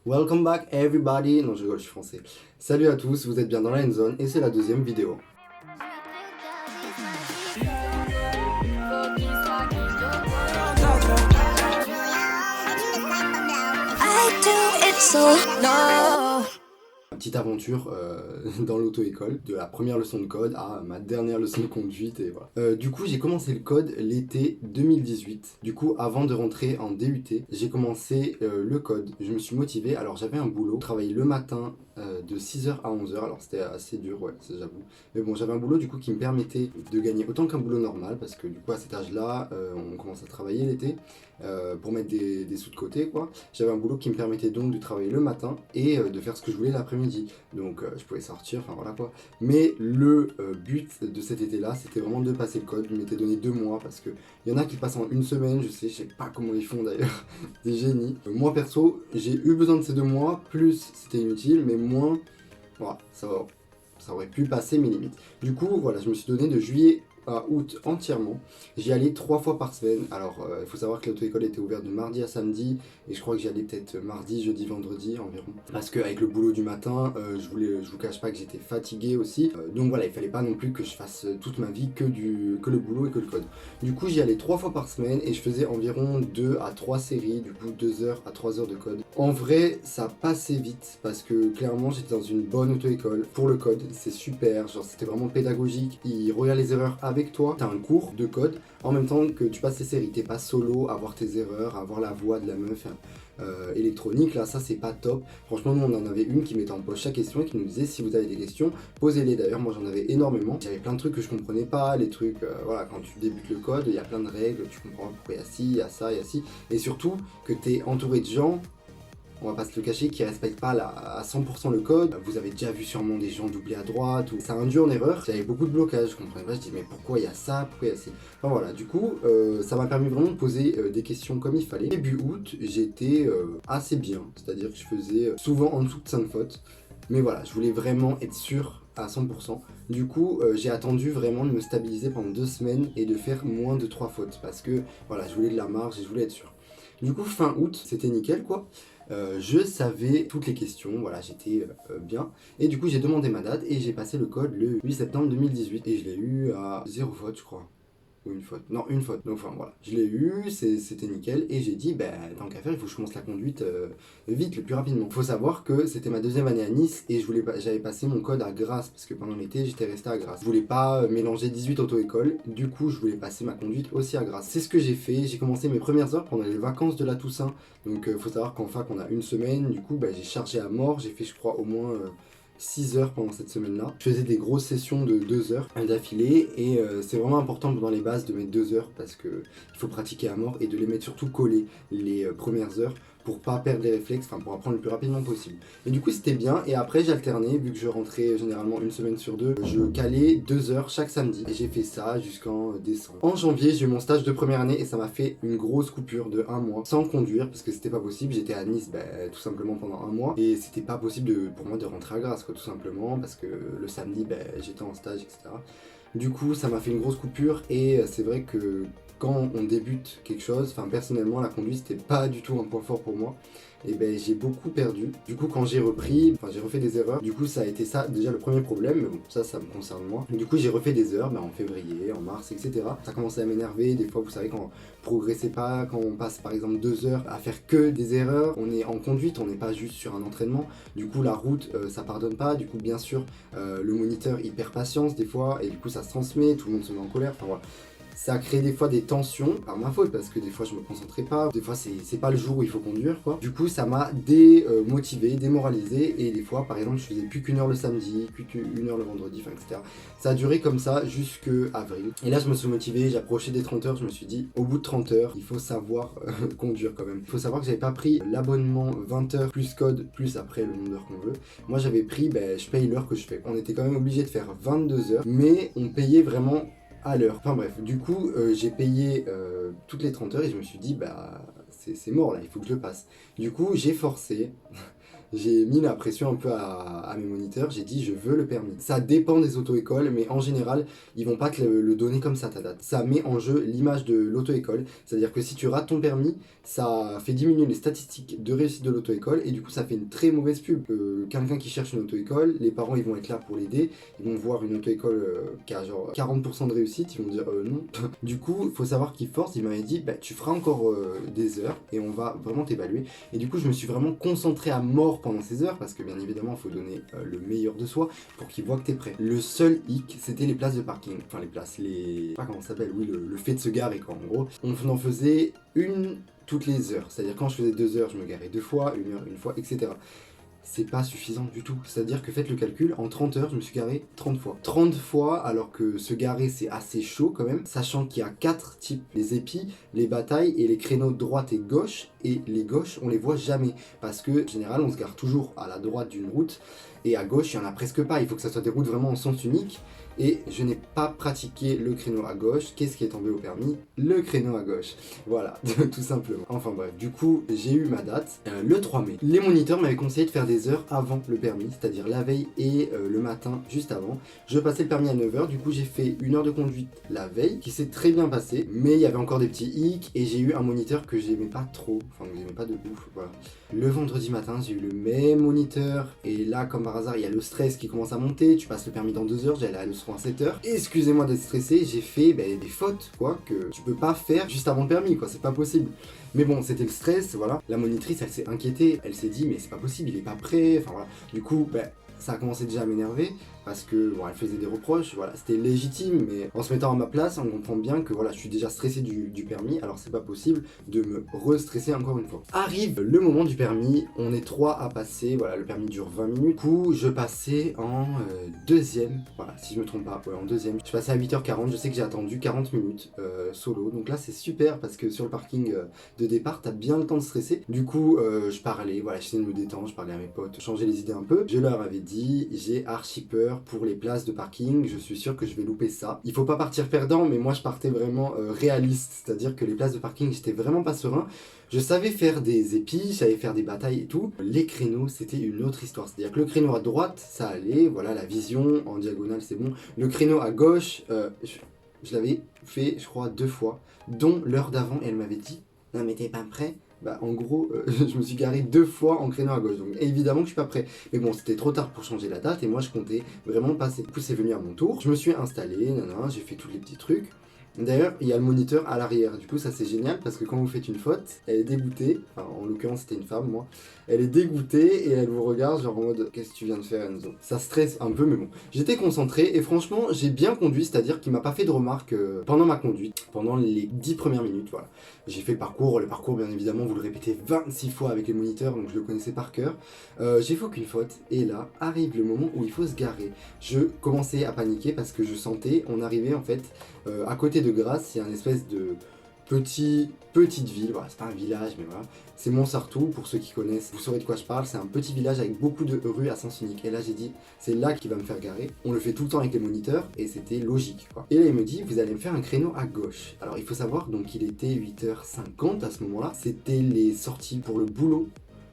Welcome back everybody. Non, je rigole, je suis français. Salut à tous, vous êtes bien dans la end zone et c'est la deuxième vidéo. I do it so low. Petite aventure dans l'auto-école, de la première leçon de code à ma dernière leçon de conduite et voilà. Du coup, j'ai commencé le code l'été 2018. Du coup, avant de rentrer en DUT, j'ai commencé le code. Je me suis motivé. Alors, j'avais un boulot, je travaillais le matin de 6h à 11h. Alors, c'était assez dur, ouais, ça, j'avoue. Mais bon, j'avais un boulot du coup qui me permettait de gagner autant qu'un boulot normal parce que du coup, à cet âge-là, on commence à travailler l'été pour mettre des sous de côté, quoi. J'avais un boulot qui me permettait donc de travailler le matin et de faire ce que je voulais l'après-midi. Donc je pouvais sortir, enfin voilà quoi. Mais le but de cet été-là, c'était vraiment de passer le code. Je m'étais donné 2 mois parce que il y en a qui passent en une semaine, je sais pas comment ils font d'ailleurs, des génies. Moi perso, j'ai eu besoin de ces 2 mois, plus c'était inutile, mais moins, voilà, ça aurait pu passer mes limites. Du coup, voilà, je me suis donné de juillet à août entièrement. J'y allais 3 fois par semaine. Alors, il faut savoir que l'auto-école était ouverte de mardi à samedi. Et je crois que j'y allais peut-être mardi, jeudi, vendredi environ. Parce qu'avec le boulot du matin, je vous cache pas que j'étais fatigué aussi. Donc voilà, il fallait pas non plus que je fasse toute ma vie que le boulot et que le code. Du coup, j'y allais 3 fois par semaine et je faisais environ 2 à 3 séries. Du coup, 2 heures à 3 heures de code. En vrai, ça passait vite parce que clairement, j'étais dans une bonne auto-école. Pour le code, c'est super. Genre, c'était vraiment pédagogique. Ils regardent les erreurs avec toi. T'as un cours de code en même temps que tu passes tes séries. T'es pas solo à voir tes erreurs, à voir la voix de la meuf électronique. Là, ça, c'est pas top. Franchement, nous, on en avait une qui mettait en pause chaque question et qui nous disait si vous avez des questions, posez-les. D'ailleurs, moi, j'en avais énormément. J'avais plein de trucs que je comprenais pas. Les trucs, voilà, quand tu débutes le code, il y a plein de règles. Tu comprends pas pourquoi il y a ci, il y a ça, il y a ci. Et surtout, que t'es entouré de gens, on va pas se le cacher, qui respectent pas à 100% le code. Vous avez déjà vu sûrement des gens doubler à droite, ou ça induit en erreur. J'avais beaucoup de blocages, je comprenais pas, je dis mais pourquoi il y a ça, pourquoi il y a ci. Enfin voilà, du coup, ça m'a permis vraiment de poser des questions comme il fallait. Début août, j'étais assez bien, c'est-à-dire que je faisais souvent en dessous de 5 fautes. Mais voilà, je voulais vraiment être sûr à 100%. Du coup, j'ai attendu vraiment de me stabiliser pendant 2 semaines et de faire moins de 3 fautes. Parce que voilà, je voulais de la marge et je voulais être sûr. Du coup, fin août, c'était nickel quoi. Je savais toutes les questions, voilà, j'étais bien. Et du coup, j'ai demandé ma date et j'ai passé le code le 8 septembre 2018. Et je l'ai eu à 0 faute, je crois. Ou une faute. Non, une faute. Donc, enfin, voilà. Je l'ai eu, c'était nickel. Et j'ai dit, ben, tant qu'à faire, il faut que je commence la conduite vite, le plus rapidement. Il faut savoir que c'était ma deuxième année à Nice et j'avais passé mon code à Grasse. Parce que pendant l'été, j'étais resté à Grasse. Je voulais pas mélanger 18 auto-écoles. Du coup, je voulais passer ma conduite aussi à Grasse. C'est ce que j'ai fait. J'ai commencé mes premières heures pendant les vacances de la Toussaint. Donc, faut savoir qu'en fac, on a une semaine. Du coup, ben, j'ai chargé à mort. J'ai fait, je crois, au moins 6 heures pendant cette semaine-là. Je faisais des grosses sessions de 2 heures d'affilée et c'est vraiment important pendant les bases de mettre 2 heures parce que il faut pratiquer à mort et de les mettre surtout collés les premières heures pour pas perdre les réflexes, enfin pour apprendre le plus rapidement possible. Et du coup c'était bien et après j'alternais vu que je rentrais généralement une semaine sur deux, je calais 2 heures chaque samedi et j'ai fait ça jusqu'en décembre. En janvier j'ai eu mon stage de première année et ça m'a fait une grosse coupure de 1 mois sans conduire parce que c'était pas possible, j'étais à Nice tout simplement pendant 1 mois et c'était pas possible pour moi de rentrer à Grasse quoi, tout simplement parce que le samedi j'étais en stage etc. Du coup ça m'a fait une grosse coupure et c'est vrai que quand on débute quelque chose, enfin personnellement la conduite c'était pas du tout un point fort pour moi et j'ai beaucoup perdu. Du coup quand j'ai repris, enfin j'ai refait des erreurs, du coup ça a été ça déjà le premier problème, mais bon ça me concerne moi. Du coup j'ai refait des heures en février, en mars, etc. Ça commençait à m'énerver, des fois vous savez quand on progressait pas, quand on passe par exemple 2 heures à faire que des erreurs, on est en conduite, on n'est pas juste sur un entraînement, du coup la route ça pardonne pas, du coup bien sûr le moniteur il perd patience des fois et du coup ça se transmet, tout le monde se met en colère, enfin voilà. Ça crée des fois des tensions par ma faute parce que des fois je me concentrais pas, des fois c'est pas le jour où il faut conduire quoi. Du coup ça m'a démotivé, démoralisé et des fois par exemple je faisais plus qu'une heure le samedi, plus qu'une heure le vendredi, enfin etc. Ça a duré comme ça jusque avril. Et là je me suis motivé, j'approchais des 30 heures, je me suis dit au bout de 30 heures il faut savoir conduire quand même. Il faut savoir que j'avais pas pris l'abonnement 20 heures plus code plus après le nombre d'heures qu'on veut. Moi j'avais pris, je paye l'heure que je fais. On était quand même obligé de faire 22 heures mais on payait vraiment à l'heure. Enfin bref, du coup, j'ai payé toutes les 30 heures et je me suis dit, c'est mort là, il faut que je le passe. Du coup, j'ai forcé. J'ai mis la pression un peu à mes moniteurs, j'ai dit je veux le permis. Ça dépend des auto-écoles, mais en général, ils vont pas te le donner comme ça ta date. Ça met en jeu l'image de l'auto-école, c'est-à-dire que si tu rates ton permis, ça fait diminuer les statistiques de réussite de l'auto-école et du coup ça fait une très mauvaise pub. Quelqu'un qui cherche une auto-école, les parents ils vont être là pour l'aider, ils vont voir une auto-école qui a genre 40% de réussite, ils vont dire non. Du coup, il faut savoir qu'il force, il m'avait dit bah, tu feras encore des heures et on va vraiment t'évaluer. Et du coup, je me suis vraiment concentré à mort pendant ces heures parce que bien évidemment, il faut donner le meilleur de soi pour qu'ils voient que t'es prêt. Le seul hic, c'était les places de parking. Enfin, les places, les. Je sais pas comment ça s'appelle, oui, le fait de se garer quoi. En gros, on en faisait une toutes les heures. C'est-à-dire quand je faisais 2 heures, je me garais 2 fois, 1 heure, 1 fois, etc. C'est pas suffisant du tout. C'est-à-dire que faites le calcul, en 30 heures, je me suis garé 30 fois. 30 fois, alors que se garer, c'est assez chaud quand même, sachant qu'il y a 4 types, les épis, les batailles et les créneaux droite et gauche, et les gauches, on les voit jamais, parce que, en général, on se gare toujours à la droite d'une route, et à gauche, il y en a presque pas, il faut que ça soit des routes vraiment en sens unique, et je n'ai pas pratiqué le créneau à gauche. Qu'est-ce qui est tombé au permis? Le créneau à gauche. Voilà, tout simplement. Enfin bref, du coup, j'ai eu ma date le 3 mai. Les moniteurs m'avaient conseillé de faire des heures avant le permis, c'est-à-dire la veille et le matin juste avant. Je passais le permis à 9 h, du coup j'ai fait 1 heure de conduite la veille, qui s'est très bien passé, mais il y avait encore des petits hicks, et j'ai eu un moniteur que j'aimais pas trop, enfin que j'aimais pas de ouf, voilà. Le vendredi matin, j'ai eu le même moniteur, et là, comme par hasard, il y a le stress qui commence à monter, tu passes le permis dans 2 heures, j'allais à la leçon à 7 h. Excusez-moi d'être stressé, j'ai fait des fautes, quoi, que tu peux pas faire juste avant le permis, quoi, c'est pas possible. Mais bon, c'était le stress, voilà. La monitrice, elle s'est inquiétée, elle s'est dit, mais c'est pas possible, il est pas prêt, enfin voilà. Du coup, ça a commencé déjà à m'énerver, parce que, bon, elle faisait des reproches, voilà, c'était légitime, mais en se mettant à ma place, on comprend bien que, voilà, je suis déjà stressé du permis, alors c'est pas possible de me re-stresser encore une fois. Arrive le moment du permis, on est 3 à passer, voilà, le permis dure 20 minutes, du coup, je passais en deuxième, voilà, si je me trompe pas, ouais, en deuxième. Je passais à 8 h 40, je sais que j'ai attendu 40 minutes solo, donc là, c'est super, parce que sur le parking de départ, t'as bien le temps de stresser. Du coup, je parlais, voilà, j'essayais de me détendre, je parlais à mes potes, changer les idées un peu. Je leur avais dit, j'ai archi peur pour les places de parking, je suis sûr que je vais louper ça. Il faut pas partir perdant, mais moi je partais vraiment réaliste, c'est-à-dire que les places de parking, j'étais vraiment pas serein. Je savais faire des épis, je savais faire des batailles et tout. Les créneaux, c'était une autre histoire. C'est-à-dire que le créneau à droite, ça allait, voilà, la vision, en diagonale, c'est bon. Le créneau à gauche, je l'avais fait, je crois, 2 fois, dont l'heure d'avant, et elle m'avait dit, non mais t'es pas prêt? Bah en gros, je me suis garé 2 fois en créneau à gauche, donc évidemment que je suis pas prêt. Mais bon, c'était trop tard pour changer la date, et moi je comptais vraiment passer. Du coup, c'est venu à mon tour, je me suis installé, j'ai fait tous les petits trucs. D'ailleurs, il y a le moniteur à l'arrière, du coup ça c'est génial parce que quand vous faites une faute, elle est dégoûtée, enfin en l'occurrence c'était une femme moi, elle est dégoûtée et elle vous regarde genre en mode qu'est-ce que tu viens de faire Enzo? Ça stresse un peu mais bon, j'étais concentré et franchement j'ai bien conduit, c'est-à-dire qu'il m'a pas fait de remarques pendant ma conduite, pendant les 10 premières minutes, voilà. J'ai fait le parcours bien évidemment vous le répétez 26 fois avec les moniteurs donc je le connaissais par cœur. J'ai fait aucune faute et là arrive le moment où il faut se garer. Je commençais à paniquer parce que je sentais, on arrivait en fait à côté de Grasse, il y a une espèce de petite ville, voilà, c'est pas un village, mais voilà, c'est Montsartou, pour ceux qui connaissent, vous saurez de quoi je parle, c'est un petit village avec beaucoup de rues à sens unique, et là j'ai dit, c'est là qu'il va me faire garer, on le fait tout le temps avec les moniteurs, et c'était logique, quoi. Et là il me dit, vous allez me faire un créneau à gauche. Alors il faut savoir, donc il était 8 h 50 à ce moment-là, c'était les sorties pour le boulot,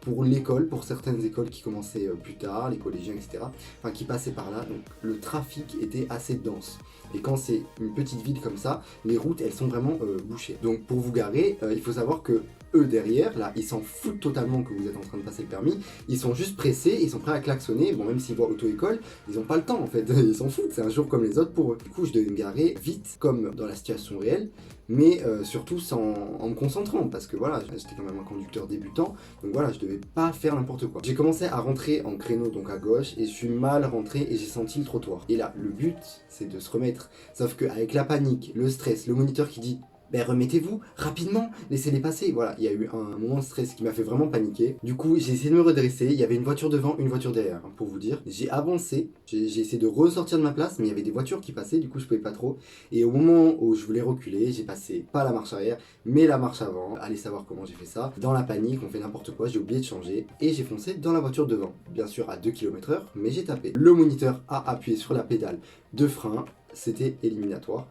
pour l'école, pour certaines écoles qui commençaient plus tard, les collégiens, etc., enfin qui passaient par là, donc le trafic était assez dense. Et quand c'est une petite ville comme ça, les routes elles sont vraiment bouchées. Donc pour vous garer, il faut savoir que eux derrière, là, ils s'en foutent totalement que vous êtes en train de passer le permis, ils sont juste pressés, ils sont prêts à klaxonner, bon même s'ils voient auto-école, ils ont pas le temps en fait, ils s'en foutent, c'est un jour comme les autres pour eux. Du coup je devais me garer vite, comme dans la situation réelle, mais surtout en me concentrant, parce que voilà, j'étais quand même un conducteur débutant, donc voilà, je devais pas faire n'importe quoi. J'ai commencé à rentrer en créneau, donc à gauche, et je suis mal rentré et j'ai senti le trottoir. Et là, le but, c'est de se remettre, sauf qu'avec la panique, le stress, le moniteur qui dit ben remettez-vous, rapidement, laissez-les passer. Voilà, il y a eu un moment de stress qui m'a fait vraiment paniquer. Du coup, j'ai essayé de me redresser. Il y avait une voiture devant, une voiture derrière, hein, pour vous dire. J'ai avancé, j'ai essayé de ressortir de ma place, mais il y avait des voitures qui passaient, du coup, je pouvais pas trop. Et au moment où je voulais reculer, j'ai passé pas la marche arrière, mais la marche avant. Allez savoir comment j'ai fait ça. Dans la panique, on fait n'importe quoi, j'ai oublié de changer. Et j'ai foncé dans la voiture devant. Bien sûr, à 2 km/h, mais j'ai tapé. Le moniteur a appuyé sur la pédale de frein. C'était éliminatoire.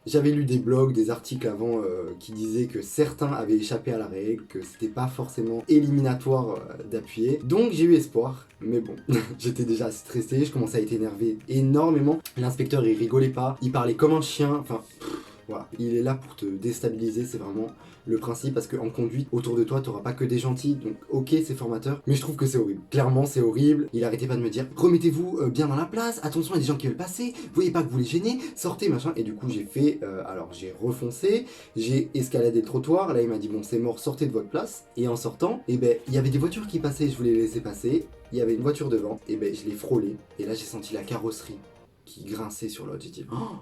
J'avais lu des blogs, des articles avant qui disaient que certains avaient échappé à la règle, que c'était pas forcément éliminatoire d'appuyer. Donc j'ai eu espoir, mais bon, j'étais déjà stressé, je commençais à être énervé énormément. L'inspecteur il rigolait pas, il parlait comme un chien, enfin... Voilà, il est là pour te déstabiliser, c'est vraiment le principe, parce qu'en conduite, autour de toi, t'auras pas que des gentils, donc ok, c'est formateur, mais je trouve que c'est horrible. Clairement, c'est horrible. Il arrêtait pas de me dire, remettez-vous bien dans la place, attention, il y a des gens qui veulent passer, vous voyez pas que vous les gênez, sortez, machin. Et du coup, j'ai fait, alors j'ai refoncé, j'ai escaladé le trottoir, là il m'a dit, bon, c'est mort, sortez de votre place. Et en sortant, eh ben, il y avait des voitures qui passaient, je voulais les laisser passer, il y avait une voiture devant, et ben, je l'ai frôlée, et là j'ai senti la carrosserie qui grinçait sur l'autre, j'ai dit, oh.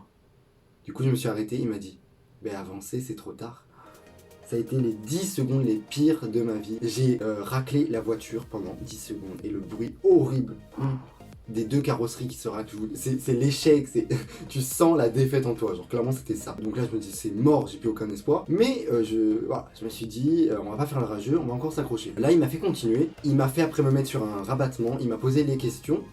Du coup, je me suis arrêté, il m'a dit, ben avancez, c'est trop tard. Ça a été les 10 secondes les pires de ma vie. J'ai raclé la voiture pendant 10 secondes et le bruit horrible des deux carrosseries qui se raclent, c'est l'échec, tu sens la défaite en toi, genre clairement c'était ça. Donc là je me dis c'est mort, j'ai plus aucun espoir, mais je me suis dit on va pas faire le rageux, on va encore s'accrocher. Là il m'a fait continuer, il m'a fait après me mettre sur un rabattement, il m'a posé les questions.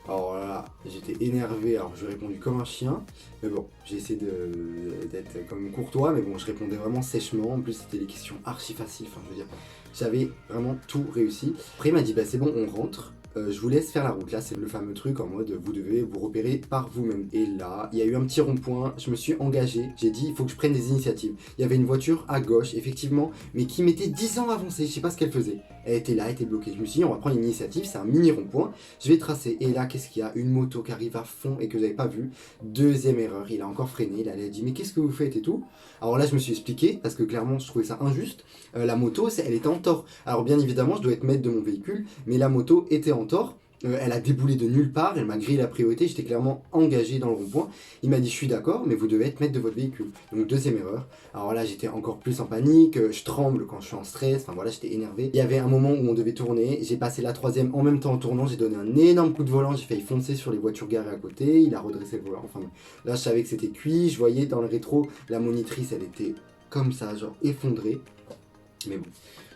Alors là, j'étais énervé, alors je répondu comme un chien, mais bon, j'ai essayé d'être comme courtois, mais bon, je répondais vraiment sèchement, en plus c'était des questions archi faciles, enfin je veux dire, j'avais vraiment tout réussi. Après il m'a dit, bah c'est bon, on rentre, je vous laisse faire la route. Là c'est le fameux truc en mode, vous devez vous repérer par vous-même. Et là, il y a eu un petit rond-point, je me suis engagé, j'ai dit, il faut que je prenne des initiatives. Il y avait une voiture à gauche, effectivement, mais qui mettait 10 ans à avancer, je sais pas ce qu'elle faisait. Elle était là, elle était bloquée. Je me suis dit, on va prendre une initiative, c'est un mini rond-point. Je vais tracer. Et là, qu'est-ce qu'il y a? Une moto qui arrive à fond et que j'avais pas vu. Deuxième erreur, il a encore freiné. Il a dit, mais qu'est-ce que vous faites et tout? Alors là, je me suis expliqué parce que clairement, je trouvais ça injuste. La moto, elle était en tort. Alors bien évidemment, je dois être maître de mon véhicule, mais la moto était en tort. Elle a déboulé de nulle part, elle m'a grillé la priorité, j'étais clairement engagé dans le rond-point. Il m'a dit je suis d'accord, mais vous devez être maître de votre véhicule. Donc deuxième erreur. Alors là j'étais encore plus en panique, je tremble quand je suis en stress, enfin voilà j'étais énervé. Il y avait un moment où on devait tourner, j'ai passé la troisième en même temps en tournant, j'ai donné un énorme coup de volant, j'ai failli foncer sur les voitures garées à côté, il a redressé le volant, enfin là je savais que c'était cuit, je voyais dans le rétro la monitrice elle était comme ça, genre effondrée. Mais bon,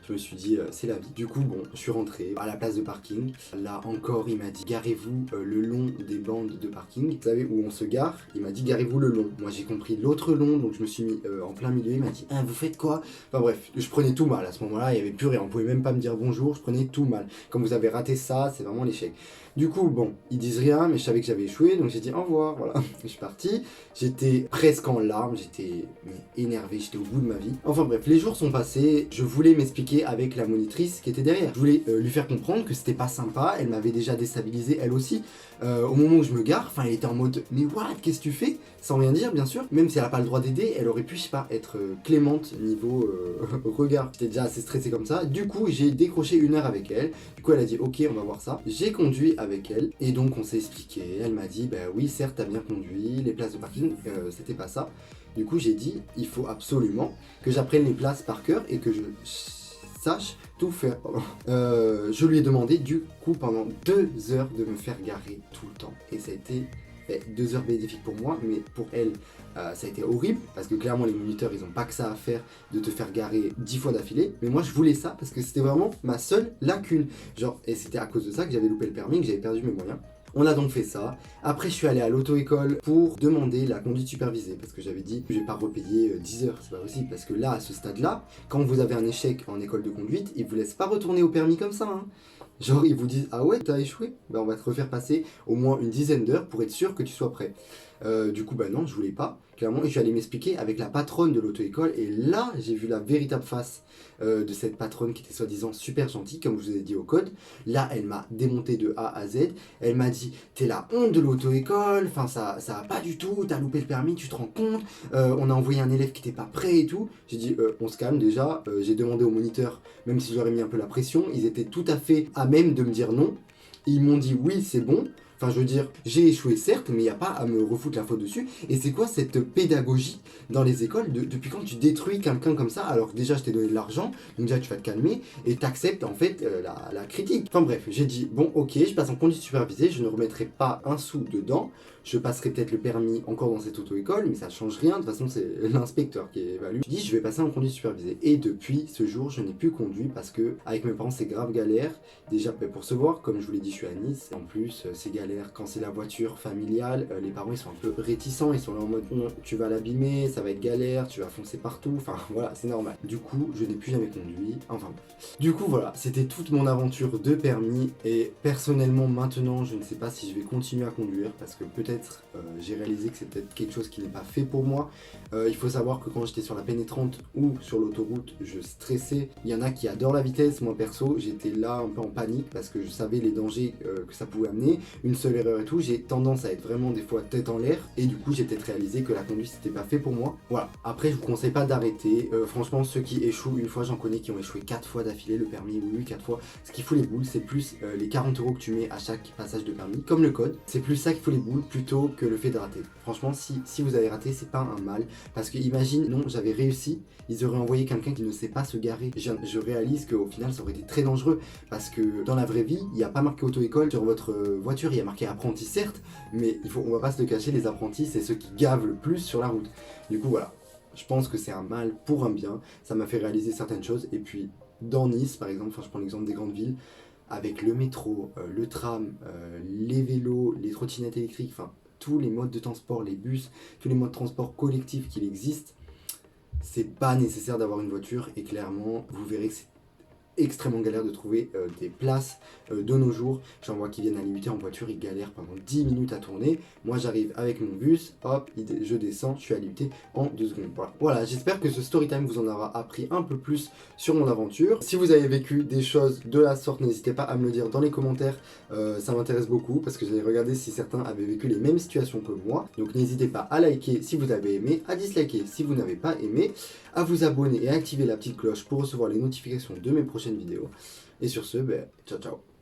je me suis dit, c'est la vie. Du coup, bon, je suis rentré à la place de parking. Là encore, il m'a dit, garez-vous le long des bandes de parking. Vous savez où on se gare? Il m'a dit, garez-vous le long. Moi, j'ai compris l'autre long, donc je me suis mis en plein milieu. Il m'a dit, vous faites quoi? Enfin bref, je prenais tout mal. À ce moment-là, il n'y avait plus rien. On pouvait même pas me dire bonjour, je prenais tout mal. Comme vous avez raté ça, c'est vraiment l'échec. Du coup, bon, ils disent rien, mais je savais que j'avais échoué, donc j'ai dit au revoir, voilà. Je suis parti, j'étais presque en larmes, j'étais énervé, j'étais au bout de ma vie. Enfin bref, les jours sont passés, je voulais m'expliquer avec la monitrice qui était derrière. Je voulais lui faire comprendre que c'était pas sympa, elle m'avait déjà déstabilisé elle aussi. Au moment où je me gare, enfin elle était en mode mais what, qu'est-ce que tu fais? Sans rien dire bien sûr, même si elle a pas le droit d'aider, elle aurait pu, je sais pas, être clémente niveau regard. J'étais déjà assez stressé comme ça, du coup j'ai décroché 1 heure avec elle, du coup elle a dit ok on va voir ça. J'ai conduit avec elle, et donc on s'est expliqué, elle m'a dit bah oui certes t'as bien conduit, les places de parking c'était pas ça. Du coup j'ai dit il faut absolument que j'apprenne les places par cœur et que je sache tout faire. Je lui ai demandé du coup pendant 2 heures de me faire garer tout le temps. Et ça a été 2 heures bénéfiques pour moi, mais pour elle, ça a été horrible, parce que clairement les moniteurs, ils ont pas que ça à faire de te faire garer 10 fois d'affilée. Mais moi, je voulais ça, parce que c'était vraiment ma seule lacune. Genre, et c'était à cause de ça que j'avais loupé le permis, que j'avais perdu mes moyens. On a donc fait ça. Après, je suis allé à l'auto-école pour demander la conduite supervisée. Parce que j'avais dit, je vais pas repayer 10 heures, c'est pas possible. Parce que là, à ce stade-là, quand vous avez un échec en école de conduite, ils vous laissent pas retourner au permis comme ça. Hein. Genre, ils vous disent, ah ouais, t'as échoué? Ben, on va te refaire passer au moins une dizaine d'heures pour être sûr que tu sois prêt. Du coup, bah non, je voulais pas, clairement, et je suis allé m'expliquer avec la patronne de l'auto-école, et là, j'ai vu la véritable face de cette patronne qui était soi-disant super gentille, comme je vous ai dit au code. Là, elle m'a démonté de A à Z, elle m'a dit, t'es la honte de l'auto-école, enfin, ça va pas du tout, t'as loupé le permis, tu te rends compte, on a envoyé un élève qui était pas prêt et tout. J'ai dit, on se calme déjà, j'ai demandé au moniteur, même si j'aurais mis un peu la pression, ils étaient tout à fait à même de me dire non. Ils m'ont dit oui, c'est bon. Enfin, je veux dire, j'ai échoué certes, mais il n'y a pas à me refoutre la faute dessus. Et c'est quoi cette pédagogie dans les écoles depuis quand tu détruis quelqu'un comme ça, alors que déjà je t'ai donné de l'argent, donc déjà tu vas te calmer et t'acceptes en fait la critique. Enfin bref, j'ai dit bon ok, je passe en conduite supervisée, je ne remettrai pas un sou dedans. Je passerai peut-être le permis encore dans cette auto-école, mais ça change rien. De toute façon, c'est l'inspecteur qui évalue. Je dis, je vais passer en conduite supervisée. Et depuis ce jour, je n'ai plus conduit parce que avec mes parents, c'est grave galère. Déjà, pour se voir, comme je vous l'ai dit, je suis à Nice. En plus, c'est galère. galère. Quand c'est la voiture familiale, les parents ils sont un peu réticents, ils sont là en mode tu vas l'abîmer, ça va être galère, tu vas foncer partout, enfin voilà, c'est normal. Du coup, je n'ai plus jamais conduit, enfin bref. Du coup voilà, c'était toute mon aventure de permis et personnellement maintenant, je ne sais pas si je vais continuer à conduire parce que peut-être j'ai réalisé que c'est peut-être quelque chose qui n'est pas fait pour moi. Il faut savoir que quand j'étais sur la pénétrante ou sur l'autoroute, je stressais. Il y en a qui adorent la vitesse, moi perso, j'étais là un peu en panique parce que je savais les dangers que ça pouvait amener. Une seule erreur et tout, j'ai tendance à être vraiment des fois tête en l'air et du coup j'ai peut-être réalisé que la conduite c'était pas fait pour moi. Voilà, après je vous conseille pas d'arrêter. Franchement, ceux qui échouent une fois, j'en connais qui ont échoué 4 fois d'affilée le permis, oui 4 fois. Ce qui fout les boules, c'est plus les 40 € que tu mets à chaque passage de permis, comme le code. C'est plus ça qui fout les boules plutôt que le fait de rater. Franchement, si vous avez raté, c'est pas un mal. Parce que imagine, non, j'avais réussi, ils auraient envoyé quelqu'un qui ne sait pas se garer. Je réalise qu'au final, ça aurait été très dangereux. Parce que dans la vraie vie, il n'y a pas marqué auto-école sur votre voiture, il y a marqué apprenti certes, mais on va pas se le cacher, les apprentis, c'est ceux qui gavent le plus sur la route. Du coup, voilà. Je pense que c'est un mal pour un bien. Ça m'a fait réaliser certaines choses. Et puis, dans Nice, par exemple, je prends l'exemple des grandes villes, avec le métro, le tram, les vélos, les trottinettes électriques, enfin tous les modes de transport, les bus, tous les modes de transport collectifs qu'il existe, c'est pas nécessaire d'avoir une voiture et clairement vous verrez que c'est extrêmement galère de trouver des places de nos jours. J'en vois qui viennent à l'IUT en voiture, ils galèrent pendant 10 minutes à tourner. Moi j'arrive avec mon bus, hop, je descends, je suis à l'IUT en 2 secondes. Voilà, j'espère que ce story time vous en aura appris un peu plus sur mon aventure. Si vous avez vécu des choses de la sorte, n'hésitez pas à me le dire dans les commentaires, ça m'intéresse beaucoup parce que j'allais regarder si certains avaient vécu les mêmes situations que moi. Donc n'hésitez pas à liker si vous avez aimé, à disliker si vous n'avez pas aimé, à vous abonner et à activer la petite cloche pour recevoir les notifications de mes prochaines vidéos. Et sur ce, ciao ciao.